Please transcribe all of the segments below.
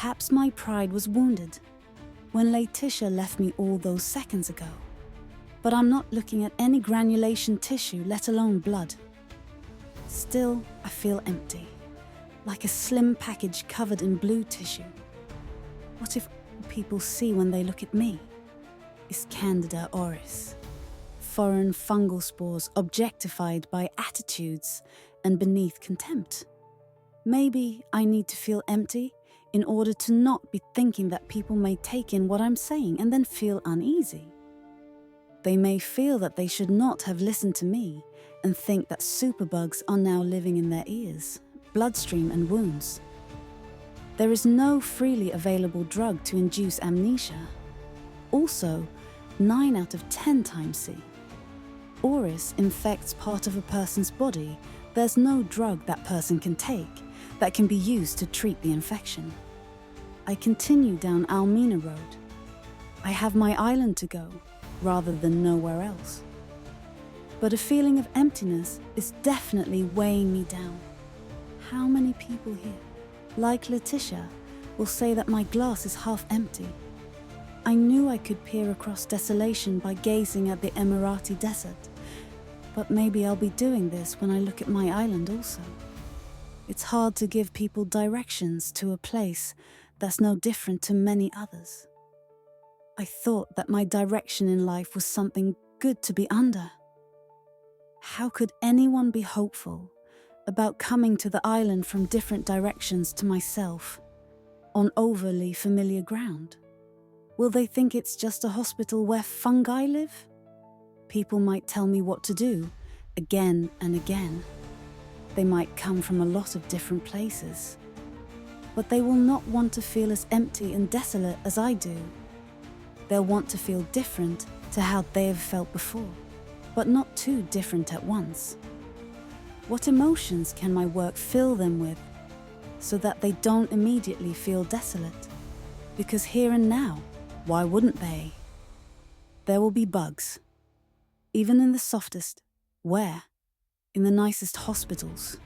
Perhaps my pride was wounded when Laṭīfa left me all those seconds ago. But I'm not looking at any granulation tissue, let alone blood. Still, I feel empty, like a slim package covered in blue tissue. What if people see when they look at me is Candida auris, foreign fungal spores objectified by attitudes and beneath contempt? Maybe I need to feel empty in order to not be thinking that people may take in what I'm saying and then feel uneasy. They may feel that they should not have listened to me and think that superbugs are now living in their ears, bloodstream and wounds. There is no freely available drug to induce amnesia. Also, 9 out of 10 times see. Auris infects part of a person's body. There's no drug that person can take that can be used to treat the infection. I continue down Almina Road. I have my island to go, rather than nowhere else. But a feeling of emptiness is definitely weighing me down. How many people here, like Laṭīfa, will say that my glass is half empty? I knew I could peer across desolation by gazing at the Emirati desert, but maybe I'll be doing this when I look at my island also. It's hard to give people directions to a place that's no different to many others. I thought that my direction in life was something good to be under. How could anyone be hopeful about coming to the island from different directions to myself, on overly familiar ground? Will they think it's just a hospital where fungi live? People might tell me what to do, again and again. They might come from a lot of different places, but they will not want to feel as empty and desolate as I do. They'll want to feel different to how they have felt before, but not too different at once. What emotions can my work fill them with so that they don't immediately feel desolate? Because here and now, why wouldn't they? There will be bugs, even in the softest. Where? In the nicest hospitals.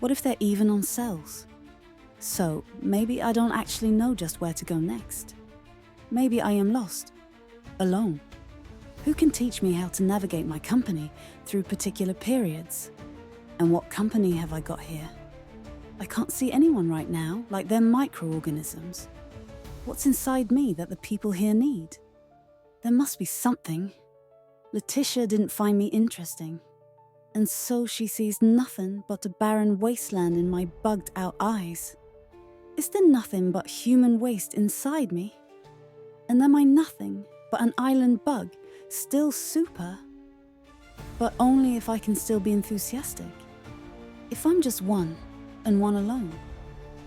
What if they're even on cells? So maybe I don't actually know just where to go next. Maybe I am lost, alone. Who can teach me how to navigate my company through particular periods? And what company have I got here? I can't see anyone right now, like they're microorganisms. What's inside me that the people here need? There must be something. Laṭīfa didn't find me interesting, and so she sees nothing but a barren wasteland in my bugged-out eyes. Is there nothing but human waste inside me? And am I nothing but an island bug, still super? But only if I can still be enthusiastic. If I'm just one, and one alone,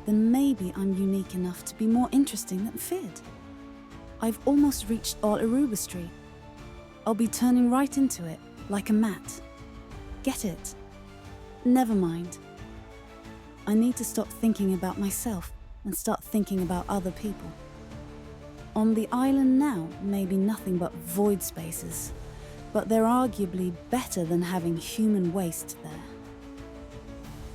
then maybe I'm unique enough to be more interesting than feared. I've almost reached All Aruba Street. I'll be turning right into it, like a mat. Get it? Never mind. I need to stop thinking about myself and start thinking about other people. On the island now may be nothing but void spaces, but they're arguably better than having human waste there.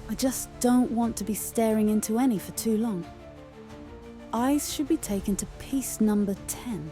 I just don't want to be staring into any for too long. Eyes should be taken to piece number 10.